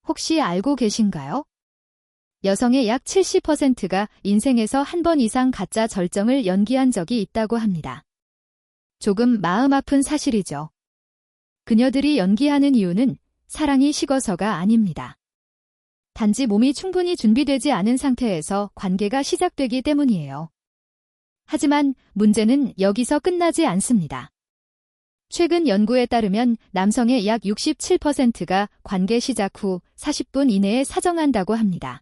혹시 알고 계신가요? 여성의 약 70%가 인생에서 한 번 이상 가짜 절정을 연기한 적이 있다고 합니다. 조금 마음 아픈 사실이죠. 그녀들이 연기하는 이유는 사랑이 식어서가 아닙니다. 단지 몸이 충분히 준비되지 않은 상태에서 관계가 시작되기 때문이에요. 하지만 문제는 여기서 끝나지 않습니다. 최근 연구에 따르면 남성의 약 67%가 관계 시작 후 40분 이내에 사정한다고 합니다.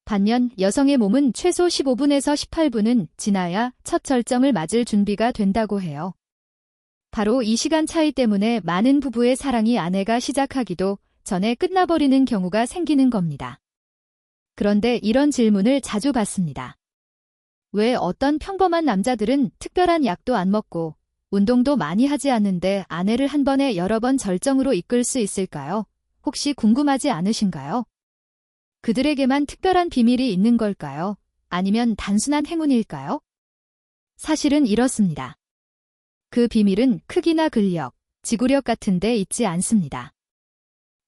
반면 여성의 몸은 최소 15분에서 18분은 지나야 첫 절정을 맞을 준비가 된다고 해요. 바로 이 시간 차이 때문에 많은 부부의 사랑이 아내가 시작하기도 전에 끝나버리는 경우가 생기는 겁니다. 그런데 이런 질문을 자주 받습니다. 왜 어떤 평범한 남자들은 특별한 약도 안 먹고 운동도 많이 하지 않는데 아내를 한 번에 여러 번 절정으로 이끌 수 있을까요? 혹시 궁금하지 않으신가요? 그들에게만 특별한 비밀이 있는 걸까요? 아니면 단순한 행운일까요? 사실은 이렇습니다. 그 비밀은 크기나 근력, 지구력 같은 데 있지 않습니다.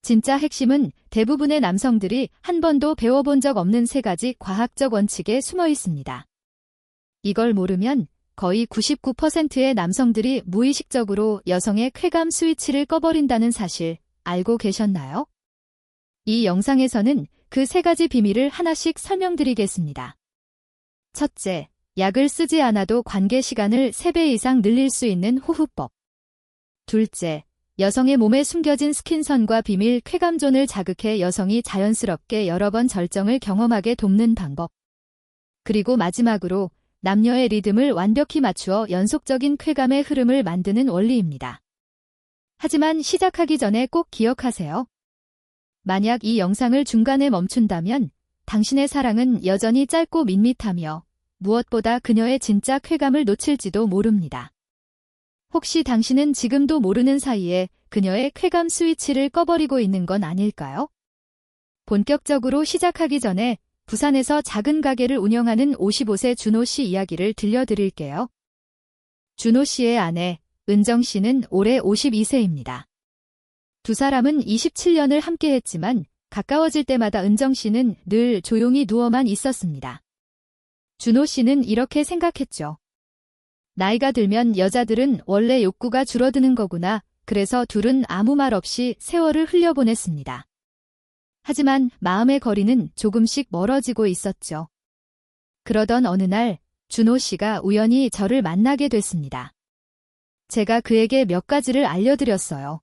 진짜 핵심은 대부분의 남성들이 한 번도 배워본 적 없는 3가지 과학적 원칙에 숨어 있습니다. 이걸 모르면 거의 99%의 남성들이 무의식적으로 여성의 쾌감 스위치를 꺼버린다는 사실 알고 계셨나요? 이 영상에서는 그 3가지 비밀을 하나씩 설명드리겠습니다. 첫째, 약을 쓰지 않아도 관계 시간을 3배 이상 늘릴 수 있는 호흡법. 둘째, 여성의 몸에 숨겨진 스킨선과 비밀 쾌감존을 자극해 여성이 자연스럽게 여러 번 절정을 경험하게 돕는 방법. 그리고 마지막으로 남녀의 리듬을 완벽히 맞추어 연속적인 쾌감의 흐름을 만드는 원리입니다. 하지만 시작하기 전에 꼭 기억하세요. 만약 이 영상을 중간에 멈춘다면 당신의 사랑은 여전히 짧고 밋밋하며 무엇보다 그녀의 진짜 쾌감을 놓칠지도 모릅니다. 혹시 당신은 지금도 모르는 사이에 그녀의 쾌감 스위치를 꺼버리고 있는 건 아닐까요? 본격적으로 시작하기 전에 부산에서 작은 가게를 운영하는 55세 준호 씨 이야기를 들려드릴게요. 준호 씨의 아내, 은정 씨는 올해 52세입니다. 두 사람은 27년을 함께했지만 가까워질 때마다 은정 씨는 늘 조용히 누워만 있었습니다. 준호 씨는 이렇게 생각했죠. 나이가 들면 여자들은 원래 욕구가 줄어드는 거구나. 그래서 둘은 아무 말 없이 세월을 흘려보냈습니다. 하지만 마음의 거리는 조금씩 멀어지고 있었죠. 그러던 어느 날 준호 씨가 우연히 저를 만나게 됐습니다. 제가 그에게 몇 가지를 알려드렸어요.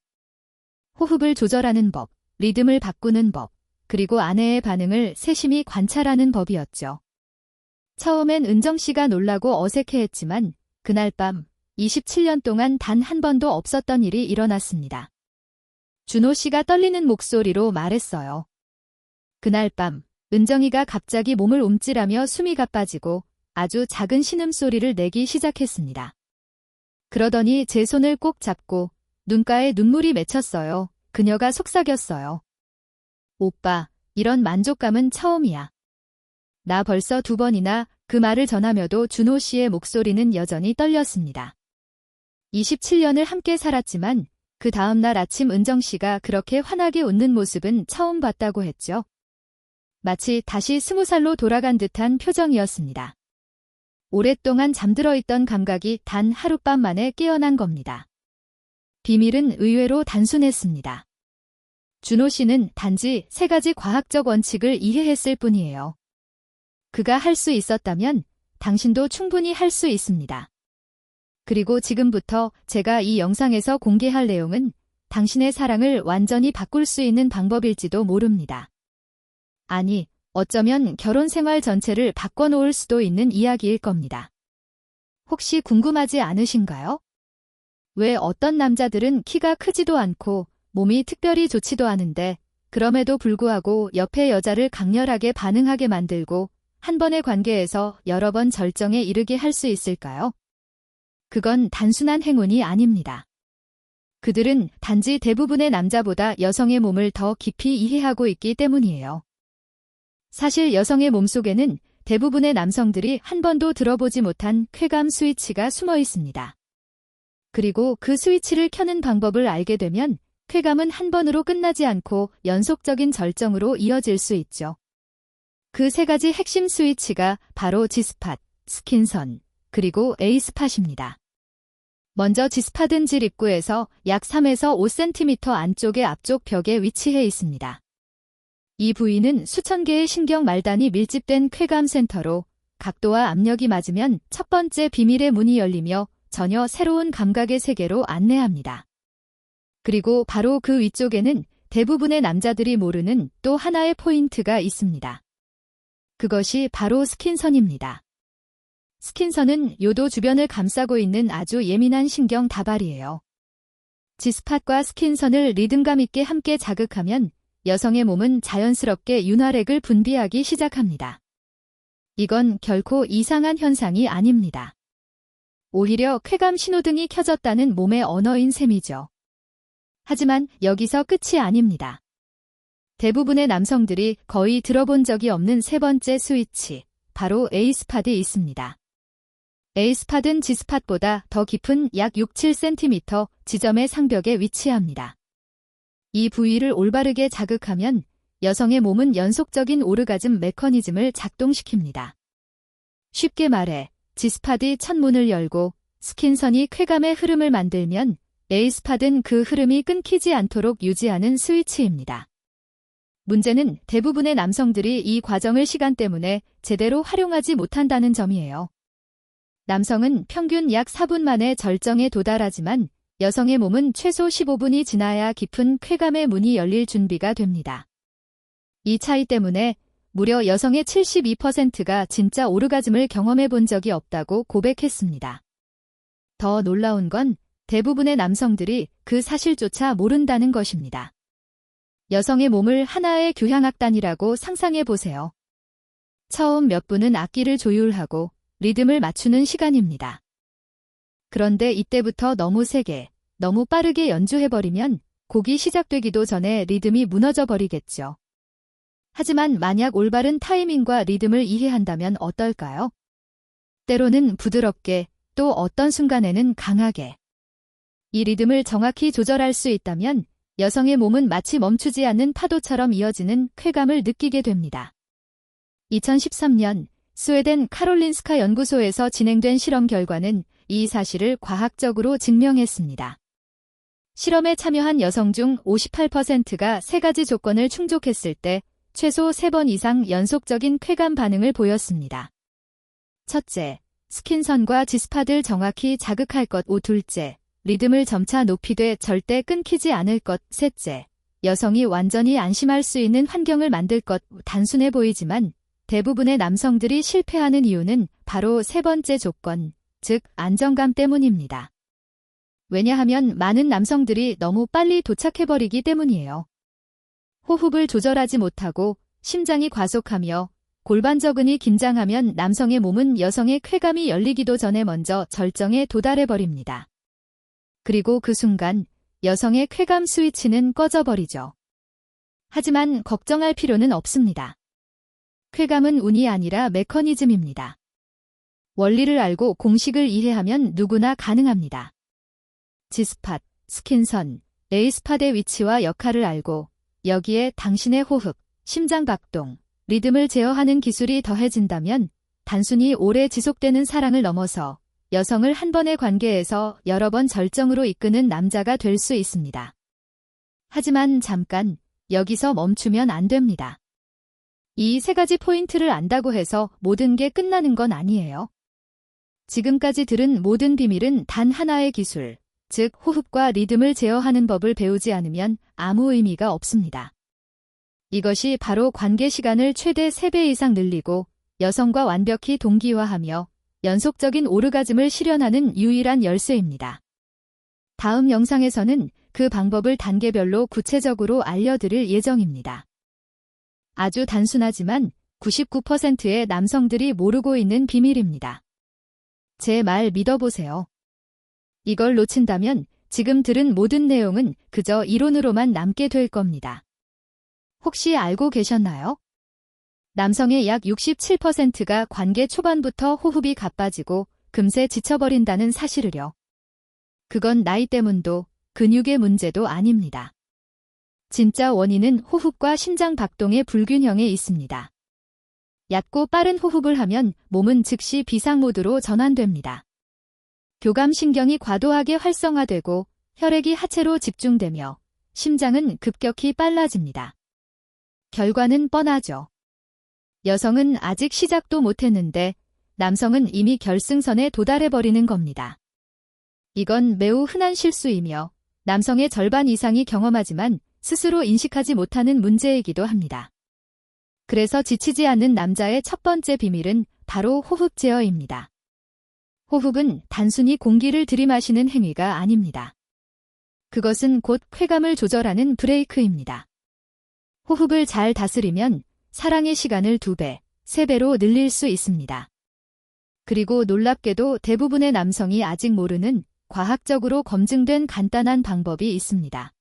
호흡을 조절하는 법, 리듬을 바꾸는 법, 그리고 아내의 반응을 세심히 관찰하는 법이었죠. 처음엔 은정 씨가 놀라고 어색해했지만 그날 밤 27년 동안 단 한 번도 없었던 일이 일어났습니다. 준호 씨가 떨리는 목소리로 말했어요. 그날 밤 은정이가 갑자기 몸을 움찔하며 숨이 가빠지고 아주 작은 신음소리를 내기 시작했습니다. 그러더니 제 손을 꼭 잡고 눈가에 눈물이 맺혔어요. 그녀가 속삭였어요. 오빠, 이런 만족감은 처음이야. 나 벌써 2번이나 그 말을 전하며도 준호 씨의 목소리는 여전히 떨렸습니다. 27년을 함께 살았지만 그 다음 날 아침 은정 씨가 그렇게 환하게 웃는 모습은 처음 봤다고 했죠. 마치 다시 20살로 돌아간 듯한 표정이었습니다. 오랫동안 잠들어 있던 감각이 단 하룻밤 만에 깨어난 겁니다. 비밀은 의외로 단순했습니다. 준호 씨는 단지 3가지 과학적 원칙을 이해했을 뿐이에요. 그가 할 수 있었다면 당신도 충분히 할 수 있습니다. 그리고 지금부터 제가 이 영상에서 공개할 내용은 당신의 사랑을 완전히 바꿀 수 있는 방법일지도 모릅니다. 아니, 어쩌면 결혼 생활 전체를 바꿔놓을 수도 있는 이야기일 겁니다. 혹시 궁금하지 않으신가요? 왜 어떤 남자들은 키가 크지도 않고 몸이 특별히 좋지도 않은데 그럼에도 불구하고 옆의 여자를 강렬하게 반응하게 만들고 한 번의 관계에서 여러 번 절정에 이르게 할 수 있을까요? 그건 단순한 행운이 아닙니다. 그들은 단지 대부분의 남자보다 여성의 몸을 더 깊이 이해하고 있기 때문이에요. 사실 여성의 몸속에는 대부분의 남성들이 한 번도 들어보지 못한 쾌감 스위치가 숨어 있습니다. 그리고 그 스위치를 켜는 방법을 알게 되면 쾌감은 한 번으로 끝나지 않고 연속적인 절정으로 이어질 수 있죠. 그 세 가지 핵심 스위치가 바로 G스팟, 스킨선, 그리고 A스팟입니다. 먼저 G스팟은 질 입구에서 약 3에서 5cm 안쪽의 앞쪽 벽에 위치해 있습니다. 이 부위는 수천 개의 신경 말단이 밀집된 쾌감 센터로 각도와 압력이 맞으면 첫 번째 비밀의 문이 열리며 전혀 새로운 감각의 세계로 안내합니다. 그리고 바로 그 위쪽에는 대부분의 남자들이 모르는 또 하나의 포인트가 있습니다. 그것이 바로 스킨선입니다. 스킨선은 요도 주변을 감싸고 있는 아주 예민한 신경 다발이에요. G스팟과 스킨선을 리듬감 있게 함께 자극하면 여성의 몸은 자연스럽게 윤활액을 분비하기 시작합니다. 이건 결코 이상한 현상이 아닙니다. 오히려 쾌감 신호등이 켜졌다는 몸의 언어인 셈이죠. 하지만 여기서 끝이 아닙니다. 대부분의 남성들이 거의 들어본 적이 없는 세 번째 스위치, 바로 A스팟이 있습니다. A스팟은 G스팟보다 더 깊은 약 6-7cm 지점의 상벽에 위치합니다. 이 부위를 올바르게 자극하면 여성의 몸은 연속적인 오르가즘 메커니즘을 작동시킵니다. 쉽게 말해 G스팟이 첫 문을 열고 스킨선이 쾌감의 흐름을 만들면 A스팟은 그 흐름이 끊기지 않도록 유지하는 스위치입니다. 문제는 대부분의 남성들이 이 과정을 시간 때문에 제대로 활용하지 못한다는 점이에요. 남성은 평균 약 4분 만에 절정에 도달하지만 여성의 몸은 최소 15분이 지나야 깊은 쾌감의 문이 열릴 준비가 됩니다. 이 차이 때문에 무려 여성의 72%가 진짜 오르가즘을 경험해 본 적이 없다고 고백했습니다. 더 놀라운 건 대부분의 남성들이 그 사실조차 모른다는 것입니다. 여성의 몸을 하나의 교향악단이라고 상상해 보세요. 처음 몇 분은 악기를 조율하고 리듬을 맞추는 시간입니다. 그런데 이때부터 너무 세게, 너무 빠르게 연주해버리면 곡이 시작되기도 전에 리듬이 무너져 버리겠죠. 하지만 만약 올바른 타이밍과 리듬을 이해한다면 어떨까요? 때로는 부드럽게, 또 어떤 순간에는 강하게. 이 리듬을 정확히 조절할 수 있다면 여성의 몸은 마치 멈추지 않는 파도처럼 이어지는 쾌감을 느끼게 됩니다. 2013년 스웨덴 카롤린스카 연구소에서 진행된 실험 결과는 이 사실을 과학적으로 증명했습니다. 실험에 참여한 여성 중 58%가 세 가지 조건을 충족했을 때 최소 3번 이상 연속적인 쾌감 반응을 보였습니다. 첫째, 스킨선과 G스팟을 정확히 자극할 것. 둘째, 리듬을 점차 높이되 절대 끊기지 않을 것. 셋째, 여성이 완전히 안심할 수 있는 환경을 만들 것. 단순해 보이지만 대부분의 남성들이 실패하는 이유는 바로 세 번째 조건, 즉 안정감 때문입니다. 왜냐하면 많은 남성들이 너무 빨리 도착해버리기 때문이에요. 호흡을 조절하지 못하고 심장이 과속하며 골반저근이 긴장하면 남성의 몸은 여성의 쾌감이 열리기도 전에 먼저 절정에 도달해버립니다. 그리고 그 순간 여성의 쾌감 스위치는 꺼져버리죠. 하지만 걱정할 필요는 없습니다. 쾌감은 운이 아니라 메커니즘입니다. 원리를 알고 공식을 이해하면 누구나 가능합니다. G스팟, 스킨선, A스팟의 위치와 역할을 알고 여기에 당신의 호흡, 심장박동, 리듬을 제어하는 기술이 더해진다면 단순히 오래 지속되는 사랑을 넘어서 여성을 한 번의 관계에서 여러 번 절정으로 이끄는 남자가 될 수 있습니다. 하지만 잠깐, 여기서 멈추면 안 됩니다. 이 세 가지 포인트를 안다고 해서 모든 게 끝나는 건 아니에요. 지금까지 들은 모든 비밀은 단 하나의 기술, 즉 호흡과 리듬을 제어하는 법을 배우지 않으면 아무 의미가 없습니다. 이것이 바로 관계 시간을 최대 3배 이상 늘리고 여성과 완벽히 동기화하며 연속적인 오르가즘을 실현하는 유일한 열쇠입니다. 다음 영상에서는 그 방법을 단계별로 구체적으로 알려드릴 예정입니다. 아주 단순하지만 99%의 남성들이 모르고 있는 비밀입니다. 제 말 믿어보세요. 이걸 놓친다면 지금 들은 모든 내용은 그저 이론으로만 남게 될 겁니다. 혹시 알고 계셨나요? 남성의 약 67%가 관계 초반부터 호흡이 가빠지고 금세 지쳐버린다는 사실을요. 그건 나이 때문도 근육의 문제도 아닙니다. 진짜 원인은 호흡과 심장 박동의 불균형에 있습니다. 얕고 빠른 호흡을 하면 몸은 즉시 비상 모드로 전환됩니다. 교감신경이 과도하게 활성화되고 혈액이 하체로 집중되며 심장은 급격히 빨라집니다. 결과는 뻔하죠. 여성은 아직 시작도 못했는데 남성은 이미 결승선에 도달해버리는 겁니다. 이건 매우 흔한 실수이며 남성의 절반 이상이 경험하지만 스스로 인식하지 못하는 문제이기도 합니다. 그래서 지치지 않는 남자의 첫 번째 비밀은 바로 호흡 제어입니다. 호흡은 단순히 공기를 들이마시는 행위가 아닙니다. 그것은 곧 쾌감을 조절하는 브레이크입니다. 호흡을 잘 다스리면 사랑의 시간을 2배, 3배로 늘릴 수 있습니다. 그리고 놀랍게도 대부분의 남성이 아직 모르는 과학적으로 검증된 간단한 방법이 있습니다.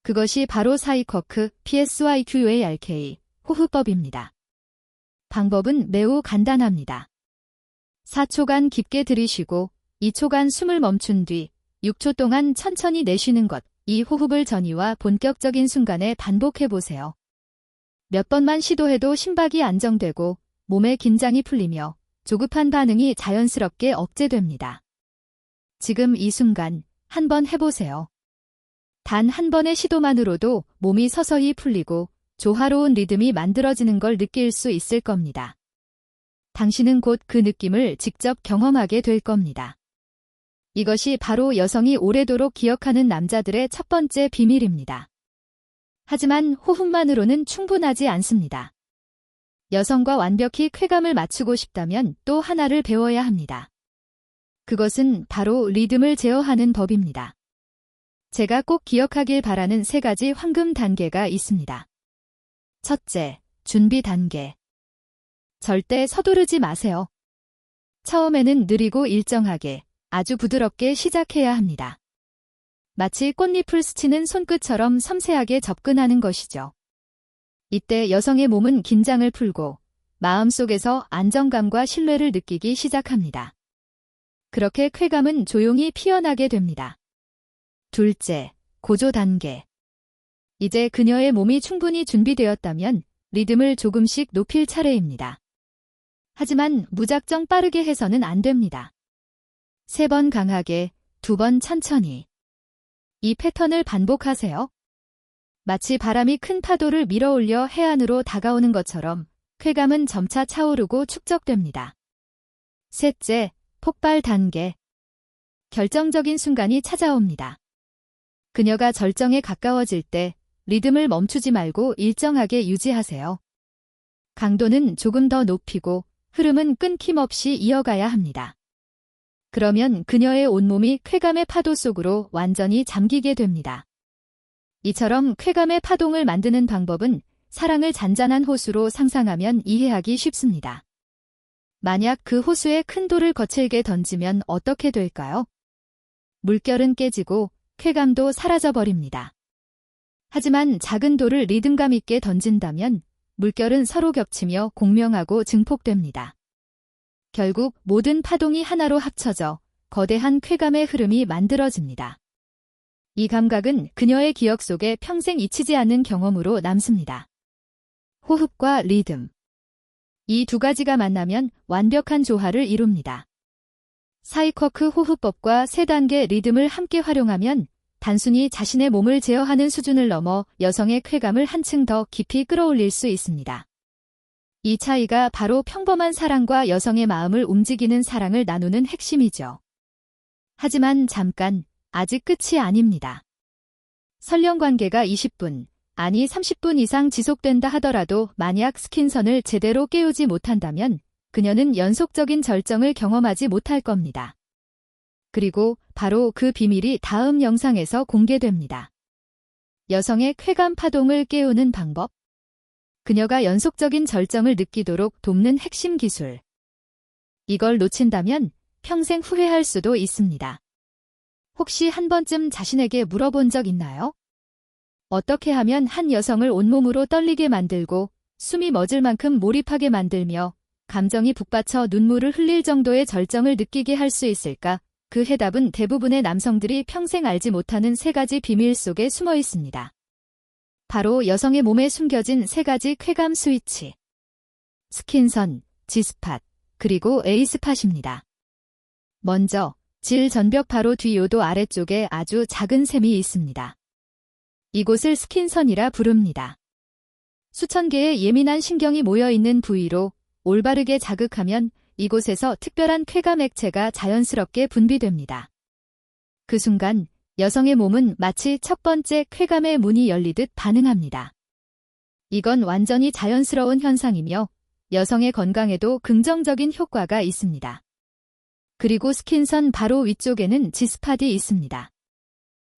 그것이 바로 사이커크 PSYQARK 호흡법입니다. 방법은 매우 간단합니다. 4초간 깊게 들이쉬고 2초간 숨을 멈춘 뒤 6초 동안 천천히 내쉬는 것, 이 호흡을 전이와 본격적인 순간에 반복해보세요. 몇 번만 시도해도 심박이 안정되고 몸의 긴장이 풀리며 조급한 반응이 자연스럽게 억제됩니다. 지금 이 순간 한번 해보세요. 단 한 번의 시도만으로도 몸이 서서히 풀리고 조화로운 리듬이 만들어지는 걸 느낄 수 있을 겁니다. 당신은 곧 그 느낌을 직접 경험하게 될 겁니다. 이것이 바로 여성이 오래도록 기억하는 남자들의 첫 번째 비밀입니다. 하지만 호흡만으로는 충분하지 않습니다. 여성과 완벽히 쾌감을 맞추고 싶다면 또 하나를 배워야 합니다. 그것은 바로 리듬을 제어하는 법입니다. 제가 꼭 기억하길 바라는 3가지 황금 단계가 있습니다. 첫째, 준비 단계. 절대 서두르지 마세요. 처음에는 느리고 일정하게, 아주 부드럽게 시작해야 합니다. 마치 꽃잎을 스치는 손끝처럼 섬세하게 접근하는 것이죠. 이때 여성의 몸은 긴장을 풀고 마음속에서 안정감과 신뢰를 느끼기 시작합니다. 그렇게 쾌감은 조용히 피어나게 됩니다. 둘째, 고조 단계. 이제 그녀의 몸이 충분히 준비되었다면 리듬을 조금씩 높일 차례입니다. 하지만 무작정 빠르게 해서는 안 됩니다. 3번 강하게, 2번 천천히. 이 패턴을 반복하세요. 마치 바람이 큰 파도를 밀어올려 해안으로 다가오는 것처럼 쾌감은 점차 차오르고 축적됩니다. 셋째, 폭발 단계. 결정적인 순간이 찾아옵니다. 그녀가 절정에 가까워질 때 리듬을 멈추지 말고 일정하게 유지하세요. 강도는 조금 더 높이고 흐름은 끊김없이 이어가야 합니다. 그러면 그녀의 온몸이 쾌감의 파도 속으로 완전히 잠기게 됩니다. 이처럼 쾌감의 파동을 만드는 방법은 사랑을 잔잔한 호수로 상상하면 이해하기 쉽습니다. 만약 그 호수에 큰 돌을 거칠게 던지면 어떻게 될까요? 물결은 깨지고 쾌감도 사라져버립니다. 하지만 작은 돌을 리듬감 있게 던진다면 물결은 서로 겹치며 공명하고 증폭됩니다. 결국 모든 파동이 하나로 합쳐져 거대한 쾌감의 흐름이 만들어집니다. 이 감각은 그녀의 기억 속에 평생 잊히지 않는 경험으로 남습니다. 호흡과 리듬. 이 2가지가 만나면 완벽한 조화를 이룹니다. 사이커크 호흡법과 3단계 리듬을 함께 활용하면 단순히 자신의 몸을 제어하는 수준을 넘어 여성의 쾌감을 한층 더 깊이 끌어올릴 수 있습니다. 이 차이가 바로 평범한 사랑과 여성의 마음을 움직이는 사랑을 나누는 핵심이죠. 하지만 잠깐, 아직 끝이 아닙니다. 설령 관계가 20분, 아니 30분 이상 지속된다 하더라도 만약 스킨선을 제대로 깨우지 못한다면 그녀는 연속적인 절정을 경험하지 못할 겁니다. 그리고 바로 그 비밀이 다음 영상에서 공개됩니다. 여성의 쾌감 파동을 깨우는 방법. 그녀가 연속적인 절정을 느끼도록 돕는 핵심 기술. 이걸 놓친다면 평생 후회할 수도 있습니다. 혹시 한 번쯤 자신에게 물어본 적 있나요? 어떻게 하면 한 여성을 온몸으로 떨리게 만들고 숨이 멎을 만큼 몰입하게 만들며 감정이 북받쳐 눈물을 흘릴 정도의 절정을 느끼게 할 수 있을까? 그 해답은 대부분의 남성들이 평생 알지 못하는 3가지 비밀 속에 숨어 있습니다. 바로 여성의 몸에 숨겨진 세 가지 쾌감 스위치. 스킨선, G스팟, 그리고 A스팟입니다. 먼저 질 전벽 바로 뒤 요도 아래쪽에 아주 작은 샘이 있습니다. 이곳을 스킨선이라 부릅니다. 수천 개의 예민한 신경이 모여있는 부위로 올바르게 자극하면 이곳에서 특별한 쾌감 액체가 자연스럽게 분비됩니다. 그 순간 여성의 몸은 마치 첫 번째 쾌감의 문이 열리듯 반응합니다. 이건 완전히 자연스러운 현상이며 여성의 건강에도 긍정적인 효과가 있습니다. 그리고 스킨선 바로 위쪽에는 G스팟이 있습니다.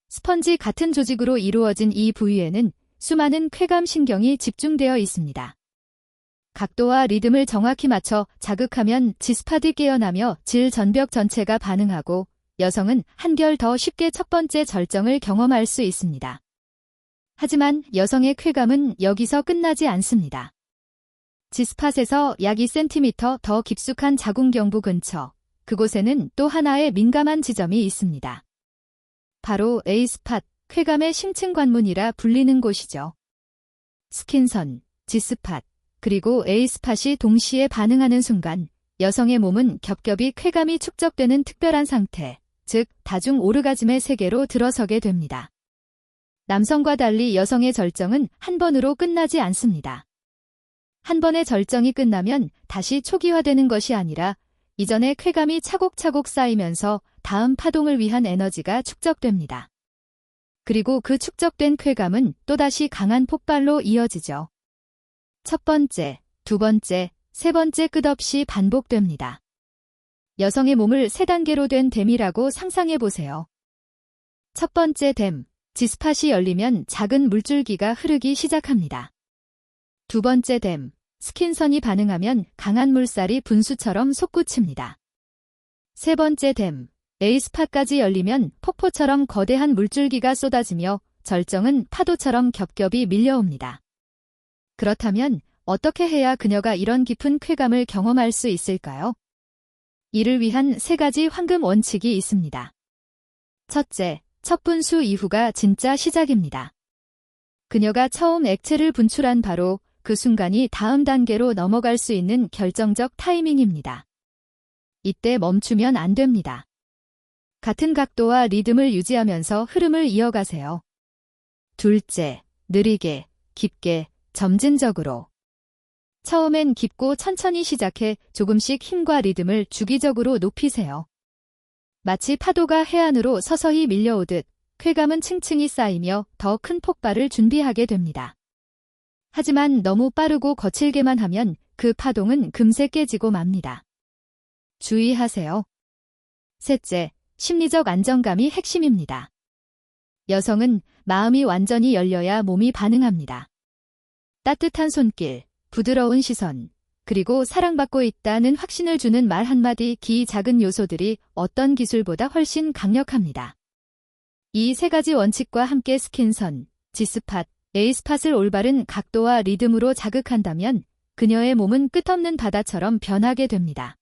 스펀지 같은 조직으로 이루어진 이 부위에는 수많은 쾌감 신경이 집중되어 있습니다. 각도와 리듬을 정확히 맞춰 자극하면 G스팟이 깨어나며 질 전벽 전체가 반응하고 여성은 한결 더 쉽게 첫 번째 절정을 경험할 수 있습니다. 하지만 여성의 쾌감은 여기서 끝나지 않습니다. G스팟에서 약 2cm 더 깊숙한 자궁경부 근처, 그곳에는 또 하나의 민감한 지점이 있습니다. 바로 A스팟, 쾌감의 심층 관문이라 불리는 곳이죠. 스킨선, G스팟, 그리고 A스팟이 동시에 반응하는 순간 여성의 몸은 겹겹이 쾌감이 축적되는 특별한 상태, 즉 다중 오르가즘의 세계로 들어서게 됩니다. 남성과 달리 여성의 절정은 한 번으로 끝나지 않습니다. 한 번의 절정이 끝나면 다시 초기화되는 것이 아니라 이전의 쾌감이 차곡차곡 쌓이면서 다음 파동을 위한 에너지가 축적됩니다. 그리고 그 축적된 쾌감은 또다시 강한 폭발로 이어지죠. 첫 번째, 두 번째, 세 번째 끝없이 반복됩니다. 여성의 몸을 세 단계로 된 댐이라고 상상해 보세요. 첫 번째 댐, G스팟이 열리면 작은 물줄기가 흐르기 시작합니다. 두 번째 댐, 스킨선이 반응하면 강한 물살이 분수처럼 솟구칩니다. 세 번째 댐, A스팟까지 열리면 폭포처럼 거대한 물줄기가 쏟아지며 절정은 파도처럼 겹겹이 밀려옵니다. 그렇다면 어떻게 해야 그녀가 이런 깊은 쾌감을 경험할 수 있을까요? 이를 위한 세 가지 황금 원칙이 있습니다. 첫째, 첫 분수 이후가 진짜 시작입니다. 그녀가 처음 액체를 분출한 바로 그 순간이 다음 단계로 넘어갈 수 있는 결정적 타이밍입니다. 이때 멈추면 안 됩니다. 같은 각도와 리듬을 유지하면서 흐름을 이어가세요. 둘째, 느리게, 깊게, 점진적으로. 처음엔 깊고 천천히 시작해 조금씩 힘과 리듬을 주기적으로 높이세요. 마치 파도가 해안으로 서서히 밀려오듯 쾌감은 층층이 쌓이며 더 큰 폭발을 준비하게 됩니다. 하지만 너무 빠르고 거칠게만 하면 그 파동은 금세 깨지고 맙니다. 주의하세요. 셋째, 심리적 안정감이 핵심입니다. 여성은 마음이 완전히 열려야 몸이 반응합니다. 따뜻한 손길, 부드러운 시선, 그리고 사랑받고 있다는 확신을 주는 말 한마디, 기 작은 요소들이 어떤 기술보다 훨씬 강력합니다. 이 세 가지 원칙과 함께 스킨선, G스팟, A스팟을 올바른 각도와 리듬으로 자극한다면 그녀의 몸은 끝없는 바다처럼 변하게 됩니다.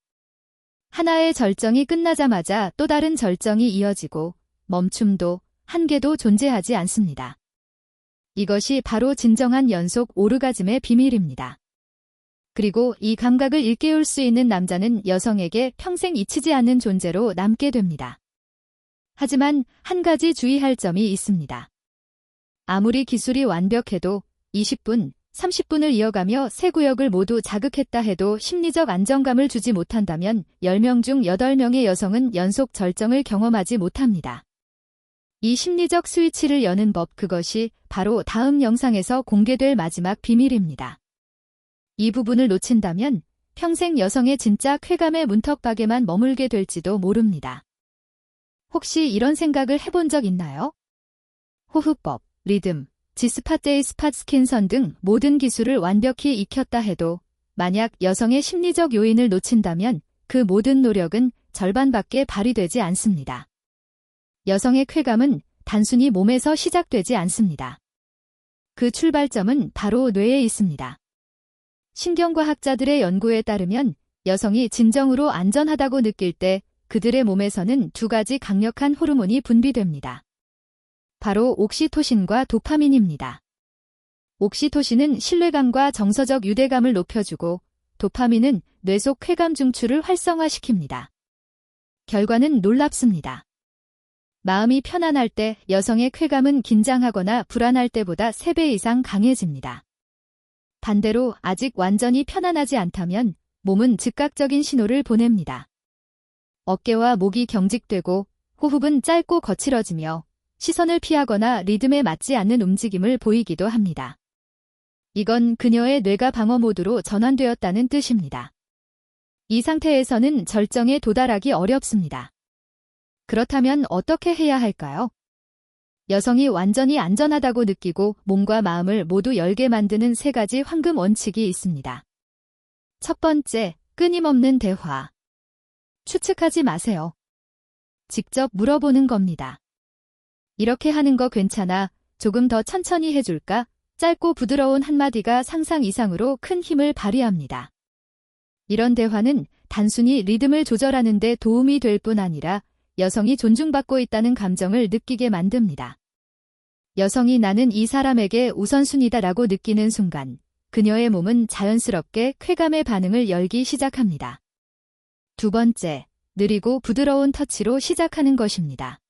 하나의 절정이 끝나자마자 또 다른 절정이 이어지고 멈춤도 한계도 존재하지 않습니다. 이것이 바로 진정한 연속 오르가즘의 비밀입니다. 그리고 이 감각을 일깨울 수 있는 남자는 여성에게 평생 잊히지 않는 존재로 남게 됩니다. 하지만 한 가지 주의할 점이 있습니다. 아무리 기술이 완벽해도 20분, 30분을 이어가며 세 구역을 모두 자극했다 해도 심리적 안정감을 주지 못한다면 10명 중 8명의 여성은 연속 절정을 경험하지 못합니다. 이 심리적 스위치를 여는 법, 그것이 바로 다음 영상에서 공개될 마지막 비밀입니다. 이 부분을 놓친다면 평생 여성의 진짜 쾌감의 문턱박에만 머물게 될지도 모릅니다. 혹시 이런 생각을 해본 적 있나요? 호흡법, 리듬, G스팟, A스팟, 스킨선 등 모든 기술을 완벽히 익혔다 해도 만약 여성의 심리적 요인을 놓친다면 그 모든 노력은 절반밖에 발휘되지 않습니다. 여성의 쾌감은 단순히 몸에서 시작되지 않습니다. 그 출발점은 바로 뇌에 있습니다. 신경과학자들의 연구에 따르면 여성이 진정으로 안전하다고 느낄 때 그들의 몸에서는 두 가지 강력한 호르몬이 분비됩니다. 바로 옥시토신과 도파민입니다. 옥시토신은 신뢰감과 정서적 유대감을 높여주고 도파민은 뇌 속 쾌감 중추를 활성화시킵니다. 결과는 놀랍습니다. 마음이 편안할 때 여성의 쾌감은 긴장하거나 불안할 때보다 3배 이상 강해집니다. 반대로 아직 완전히 편안하지 않다면 몸은 즉각적인 신호를 보냅니다. 어깨와 목이 경직되고 호흡은 짧고 거칠어지며 시선을 피하거나 리듬에 맞지 않는 움직임을 보이기도 합니다. 이건 그녀의 뇌가 방어 모드로 전환되었다는 뜻입니다. 이 상태에서는 절정에 도달하기 어렵습니다. 그렇다면 어떻게 해야 할까요? 여성이 완전히 안전하다고 느끼고 몸과 마음을 모두 열게 만드는 3가지 황금 원칙이 있습니다. 첫 번째, 끊임없는 대화. 추측하지 마세요. 직접 물어보는 겁니다. 이렇게 하는 거 괜찮아? 조금 더 천천히 해줄까? 짧고 부드러운 한마디가 상상 이상으로 큰 힘을 발휘합니다. 이런 대화는 단순히 리듬을 조절하는 데 도움이 될 뿐 아니라 여성이 존중받고 있다는 감정을 느끼게 만듭니다. 여성이 나는 이 사람에게 우선순위다라고 느끼는 순간 그녀의 몸은 자연스럽게 쾌감의 반응을 열기 시작합니다. 두 번째, 느리고 부드러운 터치로 시작하는 것입니다.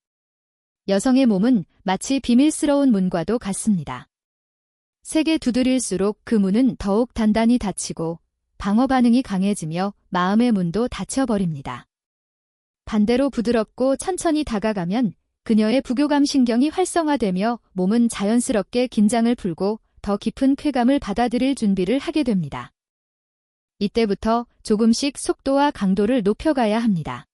여성의 몸은 마치 비밀스러운 문과도 같습니다. 세게 두드릴수록 그 문은 더욱 단단히 닫히고 방어 반응이 강해지며 마음의 문도 닫혀버립니다. 반대로 부드럽고 천천히 다가가면 그녀의 부교감 신경이 활성화되며 몸은 자연스럽게 긴장을 풀고 더 깊은 쾌감을 받아들일 준비를 하게 됩니다. 이때부터 조금씩 속도와 강도를 높여가야 합니다.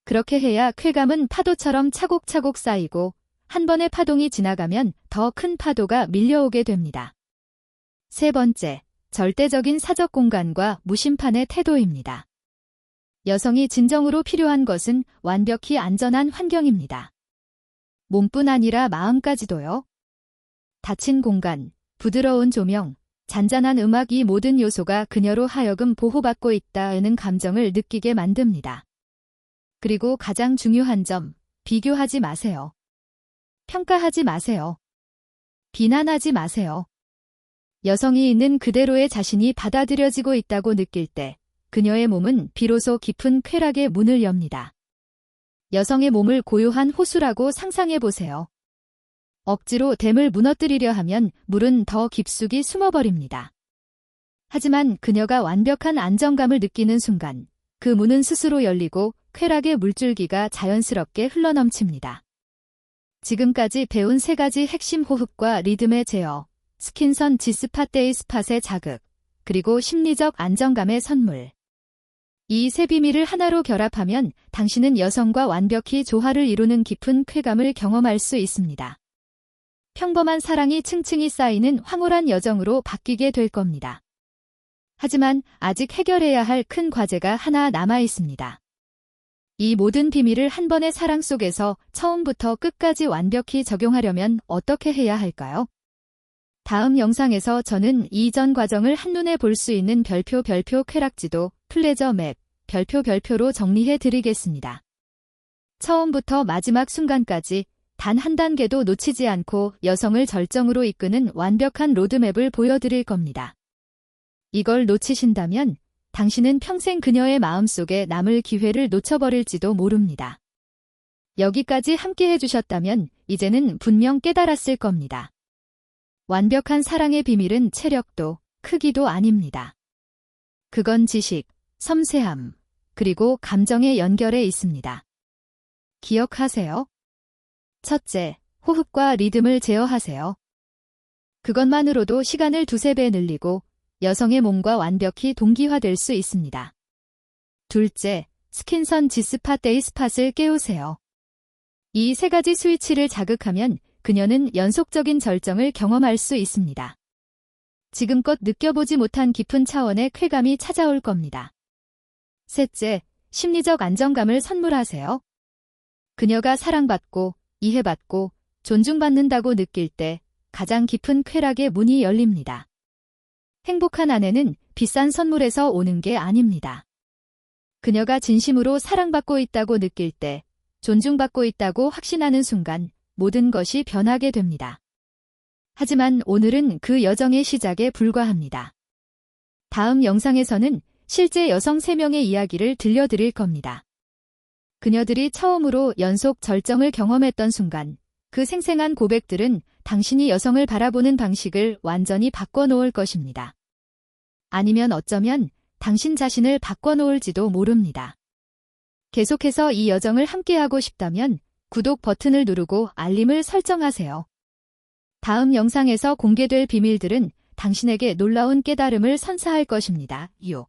그렇게 해야 쾌감은 파도처럼 차곡차곡 쌓이고 한 번의 파동이 지나가면 더 큰 파도가 밀려오게 됩니다. 세 번째, 절대적인 사적 공간과 무심판의 태도입니다. 여성이 진정으로 필요한 것은 완벽히 안전한 환경입니다. 몸뿐 아니라 마음까지도요. 닫힌 공간, 부드러운 조명, 잔잔한 음악 이 모든 요소가 그녀로 하여금 보호받고 있다는 감정을 느끼게 만듭니다. 그리고 가장 중요한 점, 비교하지 마세요. 평가하지 마세요. 비난하지 마세요. 여성이 있는 그대로의 자신이 받아들여지고 있다고 느낄 때 그녀의 몸은 비로소 깊은 쾌락의 문을 엽니다. 여성의 몸을 고요한 호수라고 상상해 보세요. 억지로 댐을 무너뜨리려 하면 물은 더 깊숙이 숨어버립니다. 하지만 그녀가 완벽한 안정감을 느끼는 순간 그 문은 스스로 열리고 쾌락의 물줄기가 자연스럽게 흘러넘칩니다. 지금까지 배운 3가지 핵심 호흡과 리듬의 제어, 스킨선 지스팟데이 스팟의 자극, 그리고 심리적 안정감의 선물. 이 3비밀을 하나로 결합하면 당신은 여성과 완벽히 조화를 이루는 깊은 쾌감을 경험할 수 있습니다. 평범한 사랑이 층층이 쌓이는 황홀한 여정으로 바뀌게 될 겁니다. 하지만 아직 해결해야 할 큰 과제가 하나 남아 있습니다. 이 모든 비밀을 한 번의 사랑 속에서 처음부터 끝까지 완벽히 적용하려면 어떻게 해야 할까요? 다음 영상에서 저는 이전 과정을 한눈에 볼 수 있는 별표 쾌락지도, 플레저 맵, 별표로 정리해 드리겠습니다. 처음부터 마지막 순간까지 단 한 단계도 놓치지 않고 여성을 절정으로 이끄는 완벽한 로드맵을 보여드릴 겁니다. 이걸 놓치신다면 당신은 평생 그녀의 마음속에 남을 기회를 놓쳐버릴지도 모릅니다. 여기까지 함께 해주셨다면 이제는 분명 깨달았을 겁니다. 완벽한 사랑의 비밀은 체력도, 크기도 아닙니다. 그건 지식, 섬세함, 그리고 감정의 연결에 있습니다. 기억하세요. 첫째, 호흡과 리듬을 제어하세요. 그것만으로도 시간을 2~3배 늘리고 여성의 몸과 완벽히 동기화될 수 있습니다. 둘째, 스킨선 지스팟데이 스팟을 깨우세요. 이 3가지 스위치를 자극하면 그녀는 연속적인 절정을 경험할 수 있습니다. 지금껏 느껴보지 못한 깊은 차원의 쾌감이 찾아올 겁니다. 셋째, 심리적 안정감을 선물하세요. 그녀가 사랑받고, 이해받고, 존중받는다고 느낄 때 가장 깊은 쾌락의 문이 열립니다. 행복한 아내는 비싼 선물에서 오는 게 아닙니다. 그녀가 진심으로 사랑받고 있다고 느낄 때, 존중받고 있다고 확신하는 순간 모든 것이 변하게 됩니다. 하지만 오늘은 그 여정의 시작에 불과합니다. 다음 영상에서는 실제 여성 3명의 이야기를 들려드릴 겁니다. 그녀들이 처음으로 연속 절정을 경험했던 순간, 그 생생한 고백들은 당신이 여성을 바라보는 방식을 완전히 바꿔놓을 것입니다. 아니면 어쩌면 당신 자신을 바꿔놓을지도 모릅니다. 계속해서 이 여정을 함께하고 싶다면 구독 버튼을 누르고 알림을 설정하세요. 다음 영상에서 공개될 비밀들은 당신에게 놀라운 깨달음을 선사할 것입니다. 요.